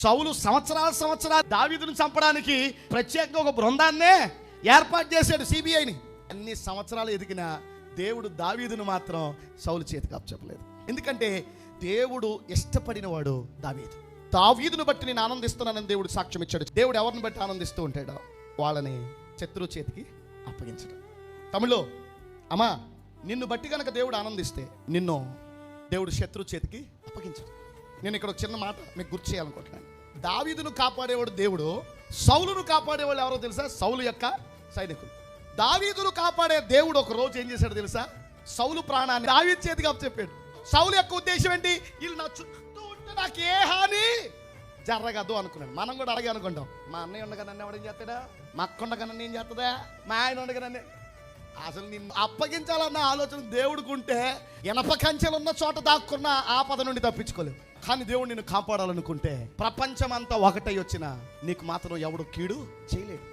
సౌలు సంవత్సరాలు దావీదును చంపడానికి ప్రత్యేకంగా ఒక బృందాన్నే ఏర్పాటు చేశాడు, సిబిఐని. అన్ని సంవత్సరాలు ఎదిగిన దేవుడు దావీదును మాత్రం సౌలు చేతికి అప్పచెప్పలేదు. ఎందుకంటే దేవుడు ఇష్టపడినవాడు దావీదును బట్టి నేను ఆనందిస్తున్నానని దేవుడు సాక్ష్యం ఇచ్చాడు. దేవుడు ఎవరిని బట్టి ఆనందిస్తూ ఉంటాడో వాళ్ళని శత్రువు చేతికి అప్పగించడం. తమిళలో అమ్మా, నిన్ను బట్టి కనుక దేవుడు ఆనందిస్తే నిన్ను దేవుడు శత్రు చేతికి అప్పగించడు. నేను ఇక్కడ ఒక చిన్న మాట మీకు గుర్తు చేయాలనుకుంటున్నాను. దావీదును కాపాడేవాడు దేవుడు, సౌలును కాపాడేవాళ్ళు ఎవరో తెలుసా? సౌలు యొక్క సైనికులు. దావీదును కాపాడే దేవుడు ఒక రోజు ఏం చేశాడు తెలుసా? సౌలు ప్రాణాన్ని దావీదు చేతికి అప్పచెప్పాడు. సౌలు యొక్క ఉద్దేశం ఏంటి? వీళ్ళు నా చుట్టూ ఉంటే నాకు ఏ హాని జరగదు అనుకున్నాను. మనం కూడా అలాగే అనుకుంటాం. మా అన్నయ్య ఉండగా నన్ను ఎవడేం చేస్తాడా, మా అక్క ఉండగా నన్ను ఏం చేస్తుందా, మా ఆయన ఉండగా నన్ను. అసలు నిన్ను అప్పగించాలన్న ఆలోచన దేవుడికి ఇనప కంచెలు ఉన్న చోట దాక్కున్న ఆపద నుండి తప్పించుకోలేవు. కానీ దేవుడు నిన్ను కాపాడాలనుకుంటే ప్రపంచం అంతా ఒకటై వచ్చినా నీకు మాత్రం ఎవడు కీడు చేయలేడు.